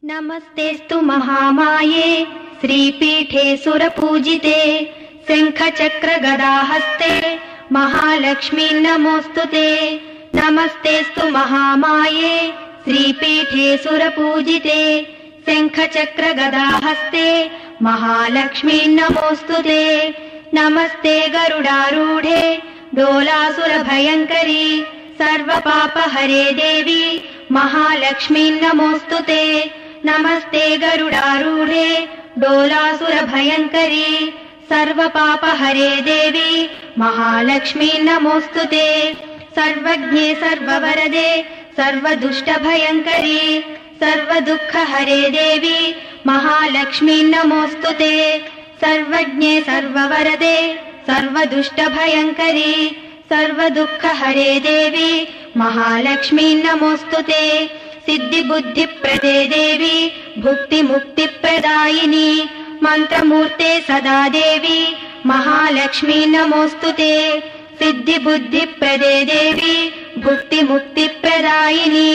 नमस्तेस्तु महामाये श्रीपीठे सुरपूजिते शङ्खचक्रगदाहस्ते महालक्ष्मी नमोऽस्तुते। नमस्तेस्तु महामाये श्रीपीठे सुरपूजिते शङ्खचक्रगदाहस्ते महालक्ष्मी नमोऽस्तुते। नमस्ते गरुडारूढे डोलासुरभयङ्करी सर्वपापहरे देवी महालक्ष्मी नमोऽस्तुते। नमस्ते गरुडारूढे डोलासुरभयङ्करी सर्वपापहरे देवी महालक्ष्मी नमोऽस्तुते। सर्वज्ञे सर्ववरदे सर्वदुष्टभयङ्करी सर्वदुःखहरे देवी महालक्ष्मी नमोऽस्तुते। सर्वज्ञे सर्ववरदे सर्वदुष्टभयङ्करी सर्वदुःखहरे देवी महालक्ष्मी नमोऽस्तुते। सिद्धिबुद्धिप्रदे देवी भुक्तिमुक्तिप्रदायिनी मन्त्रमूर्ते सदा देवी महालक्ष्मी नमोऽस्तुते। सिद्धिबुद्धिप्रदे देवी भुक्तिमुक्तिप्रदायिनी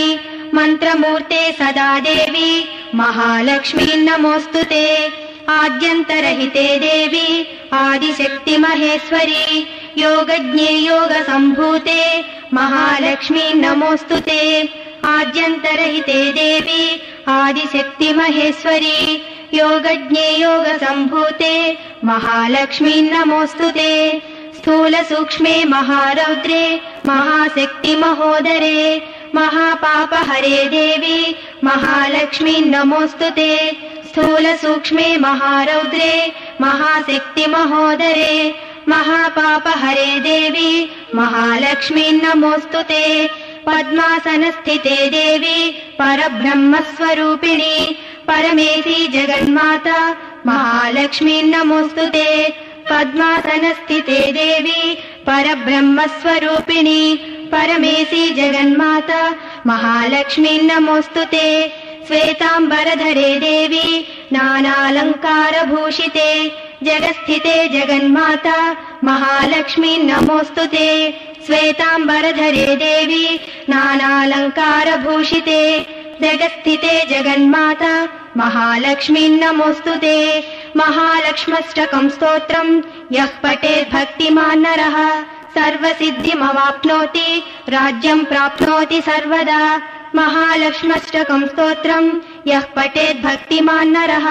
मन्त्रमूर्ते सदा देवी महालक्ष्मी नमोऽस्तुते। आद्यन्तरहिते देवी आदिशक्तिमहेश्वरी योगज्ञे योगसम्भूते महालक्ष्मी नमोऽस्तुते। आद्यन्तरहिते देवी आदिशक्तिमहेश्वरी योगज्ञे योगसम्भूते महालक्ष्मी नमोऽस्तुते। स्थूलसूक्ष्मे महारौद्रे महाशक्तिमहोदरे महापापहरे देवी महालक्ष्मी नमोऽस्तुते। स्थूलसूक्ष्मे महारौद्रे महाशक्तिमहोदरे महापापहरे देवी महालक्ष्मी नमोऽस्तुते। पद्मासनस्थिते देवी परब्रह्मस्वरूपिणी परमेशी जगन्माता महालक्ष्मी नमोऽस्तुते। पद्मासनस्थिते देवी परब्रह्मस्वरूपिणी परमेशी जगन्माता महालक्ष्मी नमोऽस्तुते। श्वेताम्बरधरे देवी नानालङ्कारभूषिते जगत्स्थिते जगन्माता महालक्ष्मी नमोऽस्तुते। श्वेताम्बरधरे देवी नानालङ्कारभूषिते जगत्स्थिते जगन्माता महालक्ष्मी नमोऽस्तुते। महालक्ष्म्यष्टकं स्तोत्रं यः पठेत् भक्तिमान् नरः सर्वसिद्धिमवाप्नोति राज्यं प्राप्नोति सर्वदा। महालक्ष्म्यष्टकं स्तोत्रं यः पठेत् भक्तिमान् नरः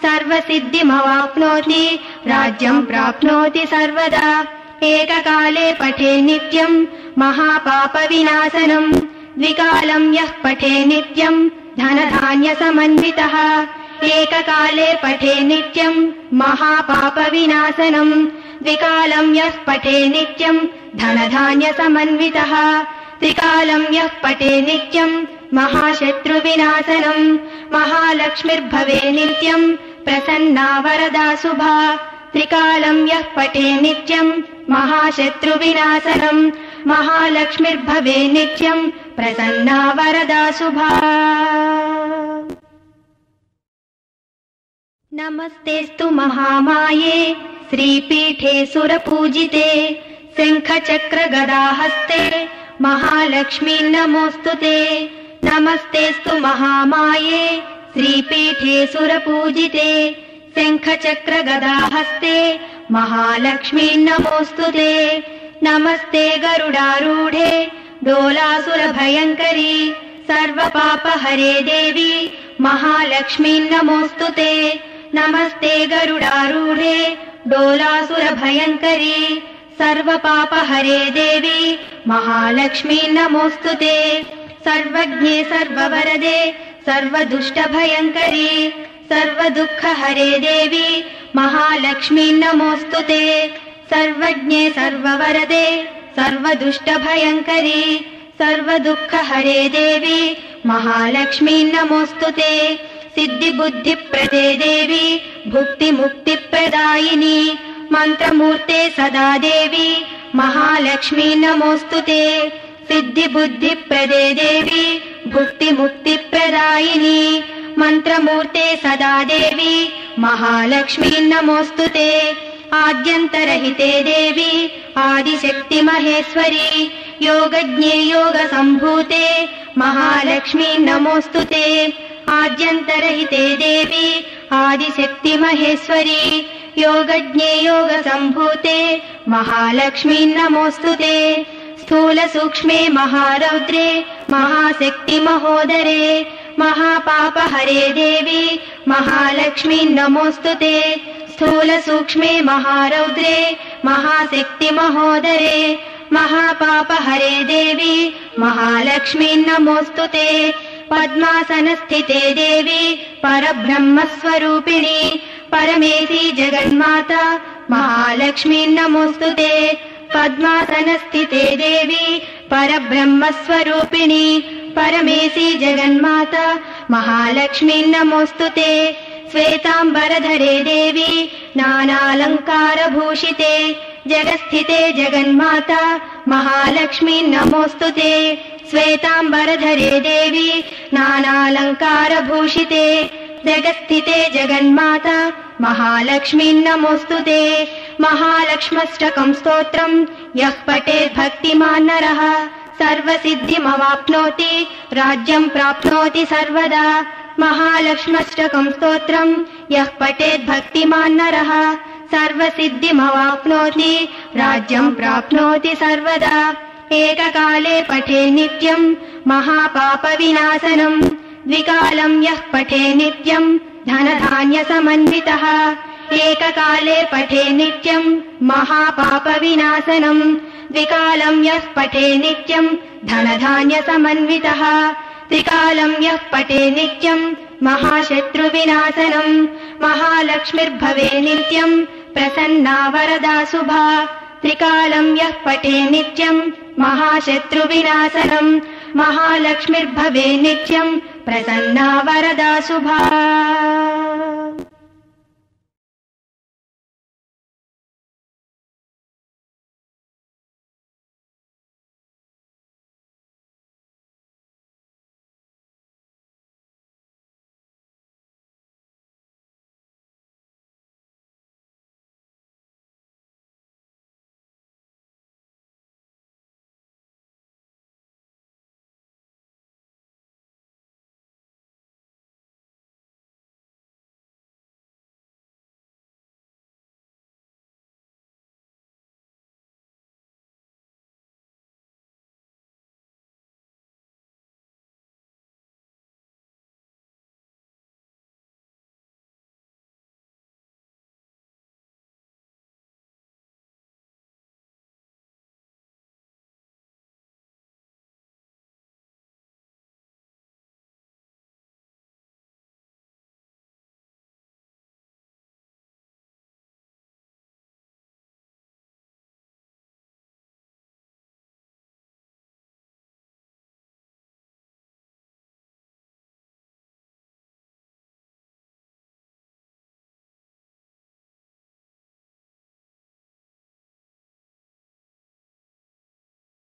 सर्वसिद्धिमवाप्नोति राज्यं प्राप्नोति सर्वदा। एककाले पठे नित्यं महापापविनाशनं द्विकालं यः पठे नित्यं धनधान्यसमन्वितः। एककाले पठे नित्यं महापापविनाशनं द्विकालं यः पठे नित्यं धनधान्यसमन्वितः। त्रिकालं यः पठे नित्यं महाशत्रुविनाशनं महालक्ष्मीर्भवे नित्यं प्रसन्ना वरदा शुभा। त्रिकालं यः पठे नित्यं महाशत्रुविनाशनं महालक्ष्मीर्भवे नित्यं प्रसन्ना वरदा शुभा। नमस्तेस्तु महामाये श्रीपीठे सुरपूजिते शङ्खचक्रगदाहस्ते महालक्ष्मी नमोऽस्तुते। नमस्तेस्तु महामाये श्रीपीठे सुरपूजिते शङ्खचक्रगदाहस्ते महालक्ष्मी नमोऽस्तुते। नमस्ते गरुडारूढे डोलासुरभयङ्करी सर्वपापहरे देवी महालक्ष्मी नमोऽस्तुते। नमस्ते गरुडारूढे डोलासुरभयङ्करी सर्वपापहरे देवी महालक्ष्मी नमोऽस्तुते। सर्वज्ञे सर्ववरदे सर्वदुष्टभयङ्करी सर्वदुःखहरे देवी महालक्ष्मी नमोऽस्तुते। सर्वज्ञे सर्ववरदे सर्वदुष्टभयङ्करी सर्वदुःखहरे देवी महालक्ष्मी नमोऽस्तुते। सिद्धिबुद्धिप्रदे देवी भुक्तिमुक्तिप्रदायिनी मन्त्रमूर्ते सदा देवी महालक्ष्मी नमोऽस्तुते। सिद्धिबुद्धिप्रदे देवी भुक्तिमुक्तिप्रदायिनी मन्त्रमूर्ते सदा देवी महालक्ष्मी नमोऽस्तुते। आद्यन्तरहिते देवी आदिशक्तिमहेश्वरी योगज्ञे योगसम्भूते महालक्ष्मी नमोऽस्तुते। आद्यन्तरहिते देवी आदिशक्ति महेश्वरी योगज्ञे योगसम्भूते महालक्ष्मी नमोऽस्तुते स्थूल सूक्ष्मे महारौद्रे महाशक्ति महोदरे महापापहरे देवी महालक्ष्मी नमोऽस्तुते स्थूल सूक्ष्मे महारौद्रे महाशक्ति महोदरे महापापहरे देवी महालक्ष्मी नमोऽस्तुते पद्मासनस्थिते देवी परब्रह्मस्वरूपिणी परमेशी जगन्माता महालक्ष्मी नमोऽस्तुते पद्मासनस्थिते देवी परब्रह्मस्वरूपिणी परमेशी जगन्माता महालक्ष्मी नमोऽस्तुते श्वेताम्बरधरे देवी नानालङ्कारभूषिते जगत्स्थिते जगन्माता महालक्ष्मी नमोऽस्तुते श्वेताम्बरधरे देवी नानालङ्कारभूषिते जगत्स्थिते जगन्माता महालक्ष्मी नमोऽस्तुते महालक्ष्म्यष्टकं स्तोत्रम् यः पठेत् भक्तिमान् नरः सर्वसिद्धिमवाप्नोति राज्यं प्राप्नोति सर्वदा महालक्ष्म्यष्टकं स्तोत्रम् यः पठेत् भक्तिमान् नरः सर्वसिद्धिमवाप्नोति राज्यं प्राप्नोति सर्वदा एककाले पठे नित्यं महापापविनाशनम् द्विकालं यः पठे नित्यं धनधान्यसमन्वितः एककाले पठे नित्यं महापापविनाशनम् द्विकालं यः पठे नित्यं धनधान्यसमन्वितः त्रिकालं यः पठे नित्यं महाशत्रुविनाशनम् महालक्ष्मीर्भवे नित्यं प्रसन्ना वरदा शुभा त्रिकालं यः पठे नित्यं महाशत्रुविनाशनम् महालक्ष्मीर्भवे नित्यं प्रसन्ना वरदा शुभा।